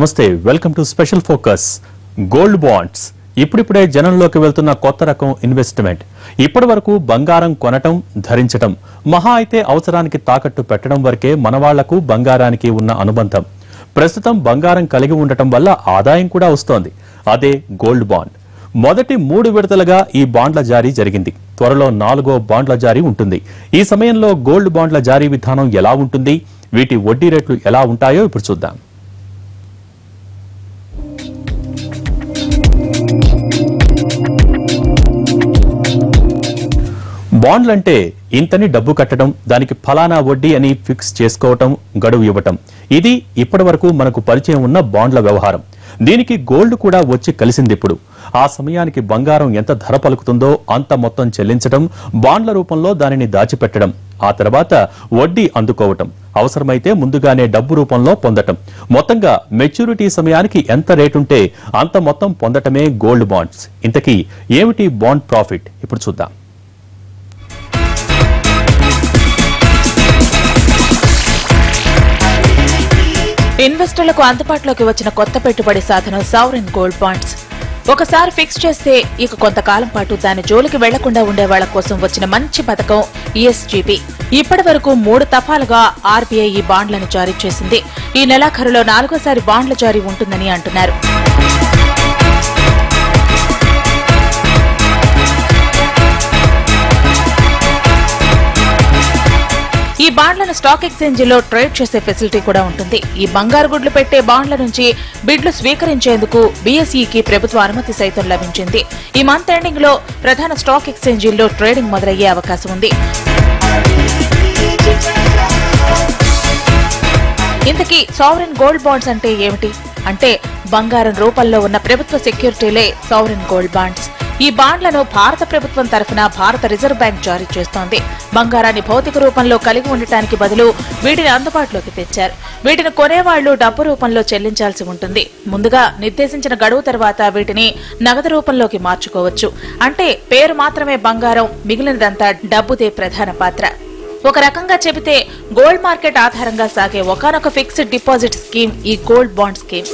నమస్తే, welcome to special focus. Gold bonds ఇప్పుడిప్పుడే జనంలోకి వెళ్తున్న కొత్త రకం ఇన్వెస్ట్మెంట్. ఇప్పటి వరకు బంగారం కొనటం, ధరించటం, మహా అయితే అవసరానికి తాకట్టు పెట్టడం వరకే మనవాళ్లకు బంగారానికి ఉన్న అనుబంధం. ప్రస్తుతం బంగారం కలిగి ఉండటం వల్ల ఆదాయం కూడా వస్తోంది. అదే గోల్డ్ బాండ్. మొదటి 3 విడతలుగా ఈ బాండ్ల జారీ జరిగింది. త్వరలో 4వ బాండ్ల జారీ ఉంటుంది. ఈ సమయంలో గోల్డ్ బాండ్ల జారీ విధానం ఎలా ఉంటుంది, వీటి వడ్డీ రేట్లు ఎలా ఉంటాయో ఇప్పుడు చూద్దాం. బాండ్లంటే ఇంతని డబ్బు కట్టడం, దానికి ఫలానా వడ్డీ అని ఫిక్స్ చేసుకోవటం, గడువు ఇవ్వటం. ఇది ఇప్పటి వరకు మనకు పరిచయం ఉన్న బాండ్ల వ్యవహారం. దీనికి గోల్డ్ కూడా వచ్చి కలిసింది. ఇప్పుడు ఆ సమయానికి బంగారం ఎంత ధర పలుకుతుందో అంత మొత్తం చెల్లించడం, బాండ్ల రూపంలో దానిని దాచిపెట్టడం, ఆ తర్వాత వడ్డీ అందుకోవటం, అవసరమైతే ముందుగానే డబ్బు రూపంలో పొందటం. మొత్తంగా మెచ్యూరిటీ సమయానికి ఎంత రేటుంటే అంత మొత్తం పొందటమే గోల్డ్ బాండ్స్. ఇంతకీ ఏమిటి బాండ్ ప్రాఫిట్ ఇప్పుడు చూద్దాం. ఇన్వెస్టర్లకు అందుబాటులోకి వచ్చిన కొత్త పెట్టుబడి సాధనం సావరిన్ గోల్డ్ బాండ్స్. ఒకసారి ఫిక్స్ చేస్తే ఇక కొంతకాలం పాటు దాని జోలికి వెళ్లకుండా ఉండే వాళ్ల కోసం వచ్చిన మంచి పథకం ESGP. ఇప్పటి వరకు 3 దఫాలుగా RBI ఈ బాండ్లను జారీ చేసింది. ఈ నెలాఖరులో 4వసారి బాండ్ల జారీ ఉంటుందని అంటున్నారు. ఈ బాండ్లను స్టాక్ ఎక్స్చేంజీలో ట్రేడ్ చేసే ఫెసిలిటీ కూడా ఉంటుంది. ఈ బంగారు గుడ్లు పెట్టే బాండ్ల నుంచి బిడ్లు స్వీకరించేందుకు BSEకి ప్రభుత్వ అనుమతి సైతం లభించింది. ఈ మంత్ ఎండింగ్ లో ప్రధాన స్టాక్ ఎక్స్చేంజీల్లో ట్రేడింగ్ మొదలయ్యే అవకాశం ఉంది. ఇంతకీ సావరిన్ గోల్డ్ బాండ్స్ అంటే ఏమిటి? అంటే బంగారం రూపంలో ఉన్న ప్రభుత్వ సెక్యూరిటీలే సావరిన్ గోల్డ్ బాండ్స్. ఈ బాండ్లను భారత ప్రభుత్వం తరఫున భారత రిజర్వ్ బ్యాంక్ జారీ చేస్తోంది. బంగారాన్ని భౌతిక రూపంలో కలిగి ఉండటానికి బదులు వీటిని అందుబాటులోకి తెచ్చారు. వీటిని కొనేవాళ్లు డబ్బు రూపంలో చెల్లించాల్సి ఉంటుంది. ముందుగా నిర్దేశించిన గడువు తర్వాత వీటిని నగదు రూపంలోకి మార్చుకోవచ్చు. అంటే పేరు మాత్రమే బంగారం, మిగిలినదంతా డబ్బుదే ప్రధాన పాత్ర. ఒక రకంగా చెబితే గోల్డ్ మార్కెట్ ఆధారంగా సాగే ఒకానొక ఫిక్స్డ్ డిపాజిట్ స్కీమ్ ఈ గోల్డ్ బాండ్ స్కీమ్.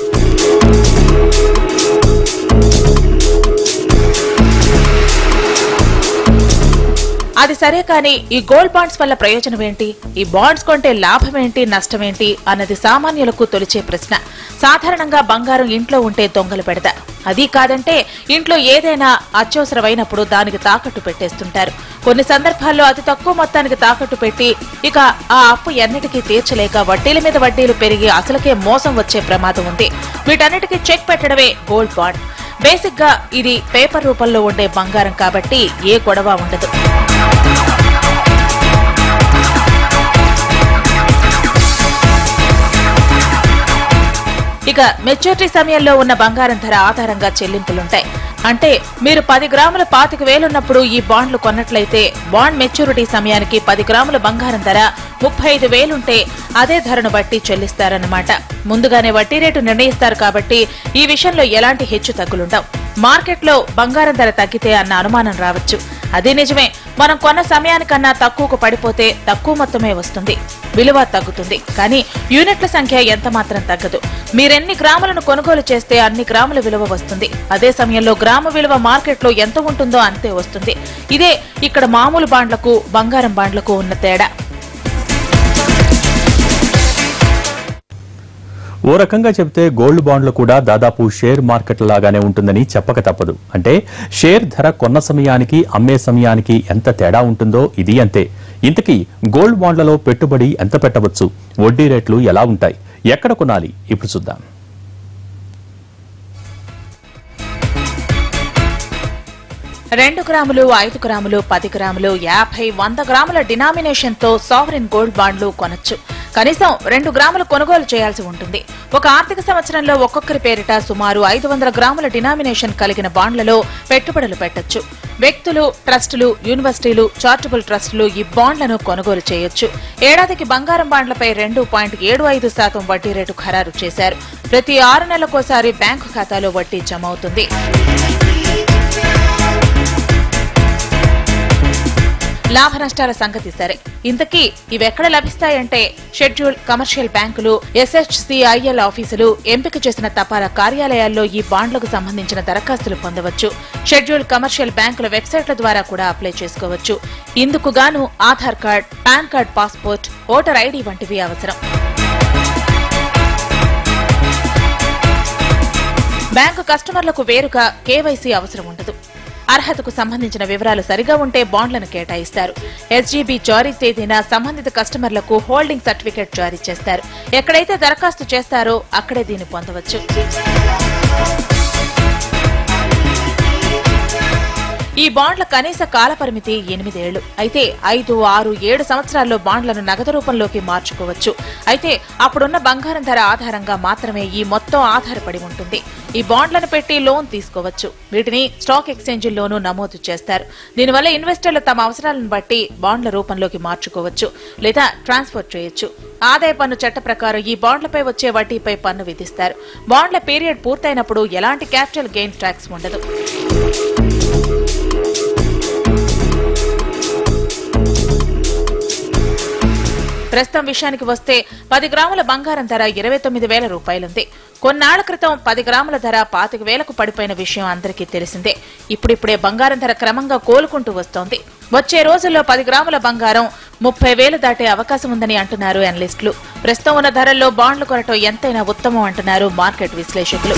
అది సరే, కానీ ఈ గోల్డ్ బాండ్స్ వల్ల ప్రయోజనం ఏంటి? ఈ బాండ్స్ కొంటే లాభం ఏంటి, నష్టం ఏంటి అన్నది సామాన్యులకు తొలిచే ప్రశ్న. సాధారణంగా బంగారం ఇంట్లో ఉంటే దొంగలు పెడతారు. అది కాదంటే ఇంట్లో ఏదైనా అత్యవసరమైనప్పుడు దానికి తాకట్టు పెట్టేస్తుంటారు. కొన్ని సందర్భాల్లో అతి తక్కువ మొత్తానికి తాకట్టు పెట్టి ఇక ఆ అప్పు ఎన్నిటికీ తీర్చలేక వడ్డీల మీద వడ్డీలు పెరిగి అసలుకే మోసం వచ్చే ప్రమాదం ఉంది. వీటన్నిటికీ చెక్ పెట్టడమే గోల్డ్ బాండ్. బేసిక్ గా ఇది పేపర్ రూపంలో ఉండే బంగారం కాబట్టి ఏ గొడవ ఉండదు. ఇక మెచ్యూరిటీ సమయంలో ఉన్న బంగారం ధర ఆధారంగా చెల్లింపులుంటాయి. అంటే మీరు 10 గ్రాముల 25,000 ఉన్నప్పుడు ఈ బాండ్లు కొన్నట్లయితే బాండ్ మెచ్యూరిటీ సమయానికి 10 గ్రాముల బంగారం ధర 35,000 ఉంటే అదే ధరను బట్టి చెల్లిస్తారన్నమాట. ముందుగానే వడ్డీ రేటు నిర్ణయిస్తారు కాబట్టి ఈ విషయంలో ఎలాంటి హెచ్చు తగ్గులుండవు. మార్కెట్లో బంగారం ధర తగ్గితే అన్న అనుమానం రావచ్చు. అదే నిజమే. మనం కొన్న సమయానికన్నా తక్కువకు పడిపోతే తక్కువ మొత్తమే వస్తుంది, విలువ తగ్గుతుంది. కానీ యూనిట్ల సంఖ్య ఎంత మాత్రం తగ్గదు. మీరెన్ని గ్రాములను కొనుగోలు చేస్తే అన్ని గ్రాముల విలువ వస్తుంది. అదే సమయంలో గ్రాము విలువ మార్కెట్లో ఎంత ఉంటుందో అంతే వస్తుంది. ఇదే ఇక్కడ మామూలు బాండ్లకు బంగారం బాండ్లకు ఉన్న తేడా. ఓ రకంగా చెబితే గోల్డ్ బాండ్లు కూడా దాదాపు షేర్ మార్కెట్ లాగానే ఉంటుందని చెప్పక తప్పదు. అంటే షేర్ ధర కొన్న సమయానికి అమ్మే సమయానికి ఎంత తేడా ఉంటుందో ఇది అంతే. ఇంతకీ గోల్డ్ బాండ్లలో పెట్టుబడి ఎంత పెట్టవచ్చు, వడ్డీ రేట్లు ఎలా ఉంటాయి, ఎక్కడ కొనాలి ఇప్పుడు చూద్దాం. 2 గ్రాములు, 5 గ్రాములు, 10 గ్రాములు, 50, 100 గ్రాముల డినామినేషన్ తో సావరిన్ గోల్డ్ బాండ్లు కొనొచ్చు. కనీసం 2 గ్రాములు కొనుగోలు చేయాల్సి ఉంటుంది. ఒక ఆర్థిక సంవత్సరంలో ఒక్కొక్కరి పేరిట సుమారు 500 గ్రాముల డినామినేషన్ కలిగిన బాండ్లలో పెట్టుబడులు పెట్టొచ్చు. వ్యక్తులు, ట్రస్టులు, యూనివర్సిటీలు, చారిటబుల్ ట్రస్టులు ఈ బాండ్లను కొనుగోలు చేయొచ్చు. ఏడాదికి బంగారం బాండ్లపై 2.75% వడ్డీ రేటు ఖరారు చేశారు. ప్రతి 6 నెలలకోసారి బ్యాంకు ఖాతాలో వడ్డీ జమ అవుతుంది. లాభ నష్టాల సంగతి సరే, ఇంతకీ ఇవెక్కడ లభిస్తాయంటే షెడ్యూల్డ్ కమర్షియల్ బ్యాంకులు, SHCIL ఆఫీసులు, ఎంపిక చేసిన తపాలా కార్యాలయాల్లో ఈ బాండ్లకు సంబంధించిన దరఖాస్తులు పొందవచ్చు. షెడ్యూల్డ్ కమర్షియల్ బ్యాంకుల వెబ్సైట్ల ద్వారా కూడా అప్లై చేసుకోవచ్చు. ఇందుకు గాను Aadhaar card, pan card, passport, voter ID వంటివి అవసరం. బ్యాంకు కస్టమర్లకు వేరుగా KYC అవసరం ఉండదు. అర్హతకు సంబంధించిన వివరాలు సరిగా ఉంటే బాండ్లను కేటాయిస్తారు. SGB జారీ తేదీన సంబంధిత కస్టమర్లకు హోల్డింగ్ సర్టిఫికెట్ జారీ చేస్తారు. ఎక్కడైతే దరఖాస్తు చేస్తారో అక్కడే దీన్ని పొందవచ్చు. ఈ బాండ్ల కనీస కాలపరిమితి 8 ఏళ్లు. అయితే 5, 6, 7 సంవత్సరాల్లో బాండ్లను నగదు రూపంలోకి మార్చుకోవచ్చు. అయితే అప్పుడున్న బంగారం ధర ఆధారంగా మాత్రమే ఈ మొత్తం ఆధారపడి ఉంటుంది. ఈ బాండ్లను పెట్టి లోన్ తీసుకోవచ్చు. వీటిని స్టాక్ ఎక్స్చేంజిల్లోనూ నమోదు చేస్తారు. దీనివల్ల ఇన్వెస్టర్లు తమ అవసరాలను బట్టి బాండ్ల రూపంలోకి మార్చుకోవచ్చు లేదా ట్రాన్స్ఫర్ చేయొచ్చు. ఆదాయ పన్ను చట్ట ప్రకారం ఈ బాండ్లపై వచ్చే వడ్డీపై పన్ను విధిస్తారు. బాండ్ల పీరియడ్ పూర్తయినప్పుడు ఎలాంటి క్యాపిటల్ గెయిన్ ట్యాక్స్ ఉండదు. ప్రస్తుతం విషయానికి వస్తే 10 గ్రాముల బంగారం ధర 29,000 రూపాయలుంది. కొన్నాళ్ల క్రితం 10 గ్రాముల ధర 25,000కు పడిపోయిన విషయం అందరికీ తెలిసిందే. ఇప్పుడిప్పుడే బంగారం ధర క్రమంగా కోలుకుంటూ వస్తోంది. వచ్చే రోజుల్లో 10 గ్రాముల బంగారం 30,000 దాటే అవకాశం ఉందని అంటున్నారు అనలిస్టులు. ప్రస్తుతం ఉన్న ధరల్లో బాండ్లు కొనటం ఎంతైనా ఉత్తమం అంటున్నారు మార్కెట్ విశ్లేషకులు.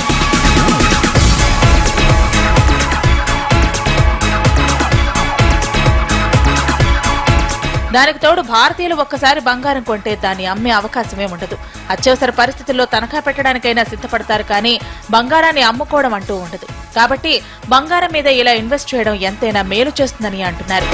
దానికి తోడు భారతీయులు ఒక్కసారి బంగారం కొంటే దాన్ని అమ్మే అవకాశమే ఉండదు. అత్యవసర పరిస్థితుల్లో తనఖా పెట్టడానికైనా సిద్ధపడతారు, కానీ బంగారాన్ని అమ్ముకోవడం అంటూ ఉండదు. కాబట్టి బంగారం మీద ఇలా ఇన్వెస్ట్ చేయడం ఎంతైనా మేలు చేస్తుందని అంటున్నారు.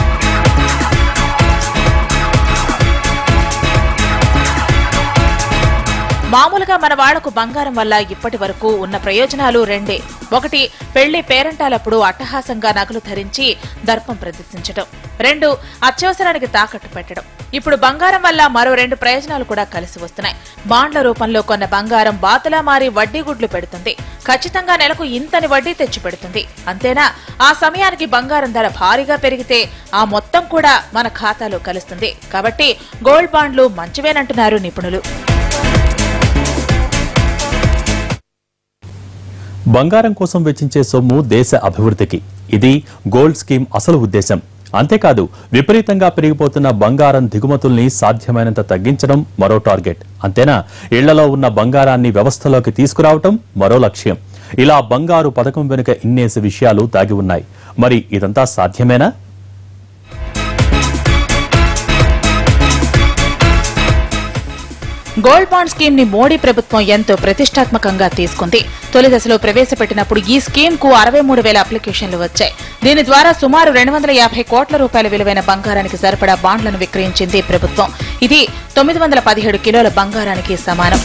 మామూలుగా మన వాళ్లకు బంగారం వల్ల ఇప్పటి వరకు ఉన్న ప్రయోజనాలు రెండే. ఒకటి, పెళ్లి పేరంటాలప్పుడు అట్టహాసంగా నగలు ధరించి దర్పం ప్రదర్శించడం. 2, అత్యవసరానికి తాకట్టు పెట్టడం. ఇప్పుడు బంగారం వల్ల మరో 2 ప్రయోజనాలు కూడా కలిసి వస్తున్నాయి. బాండ్ల రూపంలో కొన్న బంగారం బాతులా మారి వడ్డీ గుడ్లు పెడుతుంది. ఖచ్చితంగా నెలకు ఇంతని వడ్డీ తెచ్చి పెడుతుంది. అంతేనా, ఆ సమయానికి బంగారం ధర భారీగా పెరిగితే ఆ మొత్తం కూడా మన ఖాతాలో కలుస్తుంది. కాబట్టి గోల్డ్ బాండ్లు మంచివేనంటున్నారు నిపుణులు. బంగారం కోసం వెచ్చించే సొమ్ము దేశ అభివృద్ధికి. ఇది గోల్డ్ స్కీమ్ అసలు ఉద్దేశం. అంతేకాదు, విపరీతంగా పెరిగిపోతున్న బంగారం దిగుమతుల్ని సాధ్యమైనంత తగ్గించడం మరో టార్గెట్. అంతేనా, ఇళ్లలో ఉన్న బంగారాన్ని వ్యవస్థలోకి తీసుకురావటం మరో లక్ష్యం. ఇలా బంగారు పథకం వెనుక ఇన్నేసి విషయాలు దాగి ఉన్నాయి. మరి ఇదంతా సాధ్యమేనా? గోల్డ్ బాండ్ స్కీమ్ ని మోడీ ప్రభుత్వం ఎంతో ప్రతిష్టాత్మకంగా తీసుకుంది. తొలి దశలో ప్రవేశపెట్టినప్పుడు ఈ స్కీమ్ కు 63,000 అప్లికేషన్లు వచ్చాయి. దీని ద్వారా సుమారు 250 కోట్ల రూపాయల విలువైన బంగారానికి సరిపడా బాండ్లను విక్రయించింది ప్రభుత్వం. ఇది 917 కిలోల బంగారానికి సమానం.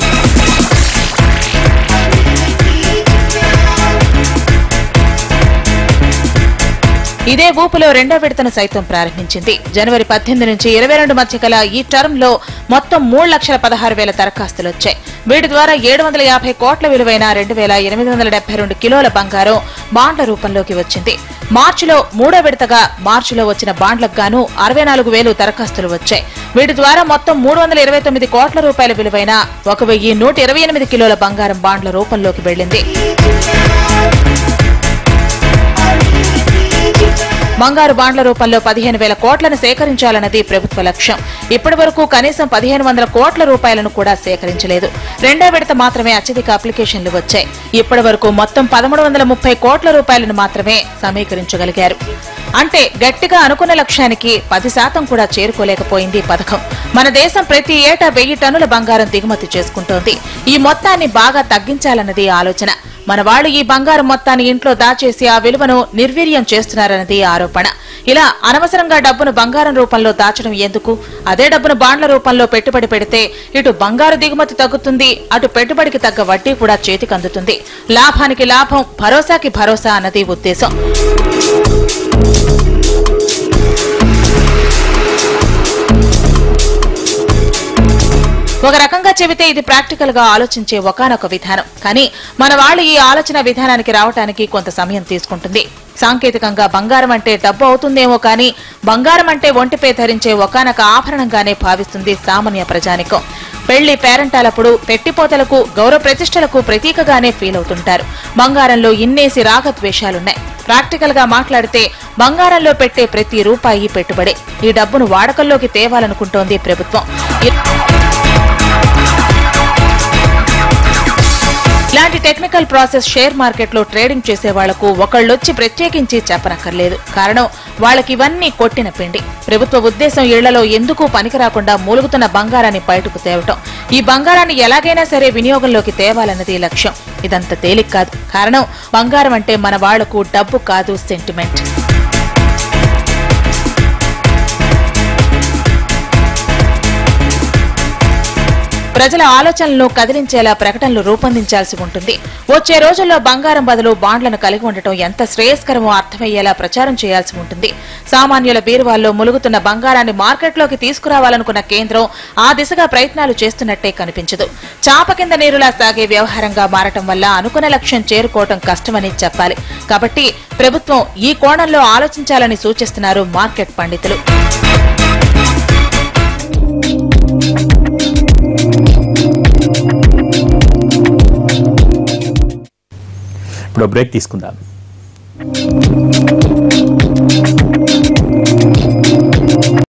ఇదే ఊపులో రెండో విడతను సైతం ప్రారంభించింది. జనవరి 18 నుంచి 22 మధ్య గల ఈ టర్మ్ లో మొత్తం 3,16,000 దరఖాస్తులు వచ్చాయి. వీటి ద్వారా 750 కోట్ల విలువైన 2,872 కిలోల బంగారం బాండ్ల రూపంలోకి వచ్చింది. మార్చిలో మూడో విడతగా మార్చిలో వచ్చిన బాండ్లకు గాను 64,000 దరఖాస్తులు వచ్చాయి. వీటి ద్వారా మొత్తం 329 కోట్ల రూపాయల విలువైన 1,128 కిలోల బంగారం బాండ్ల రూపంలోకి వెళ్లింది. బంగారు బాండ్ల రూపంలో 15,000 కోట్లను సేకరించాలన్నది ప్రభుత్వ లక్ష్యం. ఇప్పటి వరకు కనీసం 1,500 కోట్ల రూపాయలను కూడా సేకరించలేదు. రెండో విడత మాత్రమే అత్యధిక అప్లికేషన్లు వచ్చాయి. ఇప్పటి వరకు మొత్తం 1,330 కోట్ల రూపాయలను మాత్రమే సమీకరించగలిగారు. అంటే గట్టిగా అనుకున్న లక్ష్యానికి 10% కూడా చేరుకోలేకపోయింది పథకం. మన దేశం ప్రతి ఏటా 1000 టన్నుల బంగారం దిగుమతి చేసుకుంటోంది. ఈ మొత్తాన్ని బాగా తగ్గించాలన్నది ఆలోచన. మన వాళ్లు ఈ బంగారం మొత్తాన్ని ఇంట్లో దాచేసి ఆ విలువను నిర్వీర్యం చేస్తున్నారన్నది ఆరోపణ. ఇలా అనవసరంగా డబ్బును బంగారం రూపంలో దాచడం ఎందుకు? అదే డబ్బును బాండ్ల రూపంలో పెట్టుబడి పెడితే ఇటు బంగారు దిగుమతి తగ్గుతుంది, అటు పెట్టుబడికి తగ్గ వడ్డీ కూడా చేతికి అందుతుంది. లాభానికి లాభం, భరోసాకి భరోసా అన్నది ఉద్దేశం. ఒక రకంగా చెబితే ఇది ప్రాక్టికల్ గా ఆలోచించే ఒకానొక విధానం. కానీ మన వాళ్ళు ఈ ఆలోచన విధానానికి రావడానికి కొంత సమయం తీసుకుంటుంది. సాంకేతికంగా బంగారం అంటే డబ్బు అవుతుందేమో కానీ బంగారం అంటే ఒంటిపై ధరించే ఒకానొక ఆభరణంగానే భావిస్తుంది సామాన్య ప్రజానికం. పెళ్లి పేరంటాలప్పుడు పెట్టిపోతలకు గౌరవ ప్రతిష్టలకు ప్రతీకగానే ఫీల్ అవుతుంటారు. బంగారంలో ఇన్నేసి రాగద్వేషాలున్నాయి. ప్రాక్టికల్ గా మాట్లాడితే బంగారంలో పెట్టే ప్రతి రూపాయి పెట్టుబడే. ఈ డబ్బును వాడకంలోకి తేవాలనుకుంటోంది ప్రభుత్వం. ఇలాంటి టెక్నికల్ ప్రాసెస్ షేర్ మార్కెట్ లో ట్రేడింగ్ చేసే వాళ్లకు ఒకళ్ళొచ్చి ప్రత్యేకించి చెప్పనక్కర్లేదు. కారణం వాళ్ళకి ఇవన్నీ కొట్టిన పిండి. ప్రభుత్వ ఉద్దేశం ఇళ్లలో ఎందుకు పనికిరాకుండా మూలుగుతున్న బంగారాన్ని బయటకు తేవటం. ఈ బంగారాన్ని ఎలాగైనా సరే వినియోగంలోకి తేవాలన్నది లక్ష్యం. ఇదంత తేలిక కాదు. కారణం బంగారం అంటే మన వాళ్లకు డబ్బు కాదు, సెంటిమెంట్. ప్రజల ఆలోచనలను కదిలించేలా ప్రకటనలు రూపొందించాల్సి ఉంటుంది. వచ్చే రోజుల్లో బంగారం బదులు బాండ్లను కలిగి ఉండటం ఎంత శ్రేయస్కరమో అర్థమయ్యేలా ప్రచారం చేయాల్సి ఉంటుంది. సామాన్యుల బీరువాల్లో ములుగుతున్న బంగారాన్ని మార్కెట్లోకి తీసుకురావాలనుకున్న కేంద్రం ఆ దిశగా ప్రయత్నాలు చేస్తున్నట్టే కనిపించదు. చాప కింద నీరులా సాగే వ్యవహారంగా మారటం వల్ల అనుకున్న లక్ష్యం చేరుకోవటం కష్టమని చెప్పాలి. కాబట్టి ప్రభుత్వం ఈ కోణంలో ఆలోచించాలని సూచిస్తున్నారు మార్కెట్ పండితులు. ఇప్పుడు బ్రేక్ తీసుకుందాం.